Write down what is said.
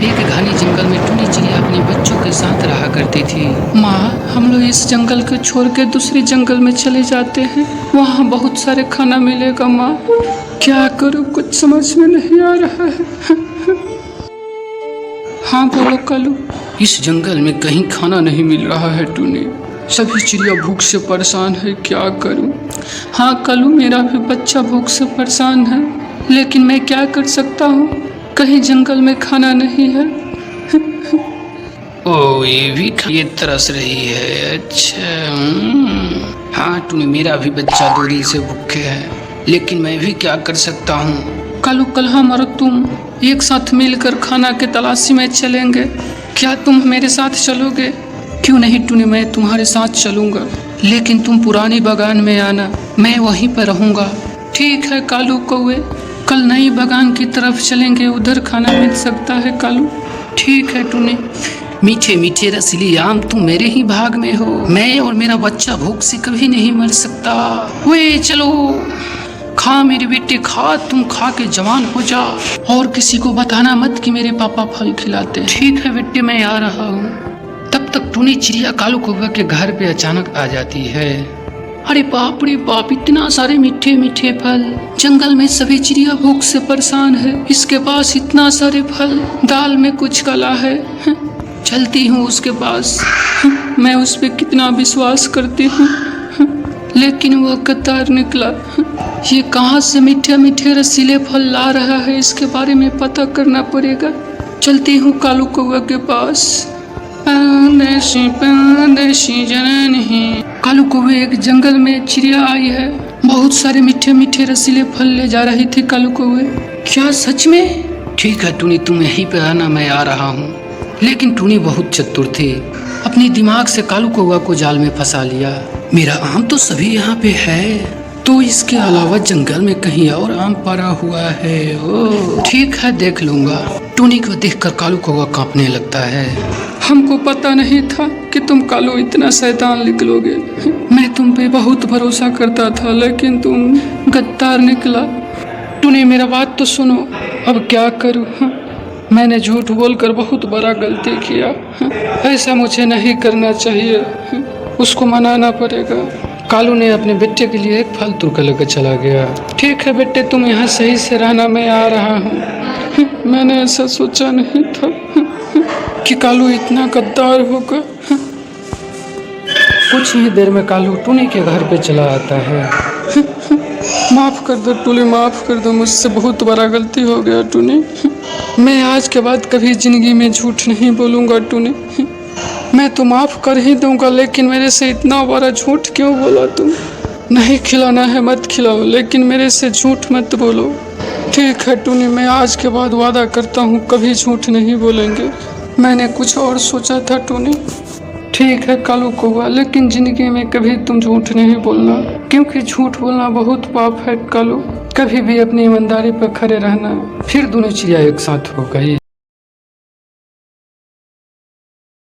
एक घने जंगल में टुनी चिड़िया अपने बच्चों के साथ रहा करती थी। माँ, हम लोग इस जंगल को छोड़ के दूसरे जंगल में चले जाते हैं, वहाँ बहुत सारे खाना मिलेगा। माँ, क्या करूँ, कुछ समझ में नहीं आ रहा है। हाँ बोलो कालू। इस जंगल में कहीं खाना नहीं मिल रहा है टुनी, सभी चिड़िया भूख से परेशान है, क्या करूं। हाँ कालू, मेरा भी बच्चा भूख से परेशान है, लेकिन मैं क्या कर सकता हूँ, कहीं जंगल में खाना नहीं है। ओ, ये भी ये तरस रही है। अच्छा, हाँ टुनी, मेरा भी बच्चा 2 दिन से भूखे है, लेकिन मैं भी क्या कर सकता हूँ। कालू, कल हम और तुम एक साथ मिलकर खाना के तलाशी में चलेंगे, क्या तुम मेरे साथ चलोगे? क्यों नहीं टुनी, मैं तुम्हारे साथ चलूंगा, लेकिन तुम पुरानी बागान में आना, मैं वहीं पर रहूंगा। ठीक है कालू कौवे, कल नई बागान की तरफ चलेंगे, उधर खाना मिल सकता है कालू। ठीक है टुनी। मीठे मीठे रसीले आम तुम मेरे ही भाग में हो, मैं और मेरा बच्चा भूख से कभी नहीं मर सकता। वे चलो, खा मेरे बेटे खा, तुम खा के जवान हो जा, और किसी को बताना मत कि मेरे पापा फल खिलाते। ठीक है बेटे, मैं आ रहा हूँ। तब तक टुनी चिड़िया कालू कौवा के घर पे अचानक आ जाती है। अरे बाप रे बाप, इतना सारे मीठे मीठे फल, जंगल में सभी चिड़िया भूख से परेशान है, इसके पास इतना सारे फल, दाल में कुछ काला है। चलती हूँ उसके पास, मैं उस पर कितना विश्वास करती हूँ, लेकिन वह गद्दार निकला। ये कहाँ से मीठे मीठे रसीले फल ला रहा है, इसके बारे में पता करना पड़ेगा। चलती हूँ कालू कौवा के पास। परदेशी जननी। कालू कौवे, एक जंगल में चिड़िया आई है, बहुत सारे मीठे मीठे रसीले फल ले जा रही थी कालू कौवे। क्या सच में? ठीक है टुनी, तुम यहीं पे आना, मैं आ रहा हूँ। लेकिन टुनी बहुत चतुर थी, अपनी दिमाग से कालू कौवा को जाल में फंसा लिया। मेरा आम तो सभी यहाँ पे है, तो इसके अलावा जंगल में कहीं और आम पड़ा हुआ है। ओ ठीक है, देख लूंगा। टुनी को देखकर कालू कौवा कांपने लगता है। हमको पता नहीं था कि तुम कालू इतना शैतान निकलोगे, मैं तुम पे बहुत भरोसा करता था, लेकिन तुम गद्दार निकला। टुनी, मेरा बात तो सुनो, अब क्या करूँ, मैंने झूठ बोलकर बहुत बड़ा गलती किया, ऐसा मुझे नहीं करना चाहिए, उसको मनाना पड़ेगा। कालू ने अपने बेटे के लिए एक फल तुड़कर लेकर चला गया। ठीक है बेटे, तुम यहाँ सही से रहना, मैं आ रहा हूँ। मैंने ऐसा सोचा नहीं था कि कालू इतना गद्दार होगा। कुछ ही देर में कालू टुनी के घर पे चला आता है। माफ़ कर दो टुनी, माफ़ कर दो, मुझसे बहुत बड़ा गलती हो गया टुनी। मैं आज के बाद कभी ज़िंदगी में झूठ नहीं बोलूँगा टुनी। मैं तो माफ़ कर ही दूँगा, लेकिन मेरे से इतना बड़ा झूठ क्यों बोला तुम? नहीं खिलाना है मत खिलाओ, लेकिन मेरे से झूठ मत बोलो। ठीक है टुनी, मैं आज के बाद वादा करता हूँ कभी झूठ नहीं बोलेंगे। मैंने कुछ और सोचा था टुनी। ठीक है कालू कौवा, लेकिन ज़िंदगी में कभी तुम झूठ नहीं बोलना, क्योंकि झूठ बोलना बहुत पाप है कालू। कभी भी अपनी ईमानदारी पर खड़े रहना। फिर दोनों चिड़िया एक साथ हो गई।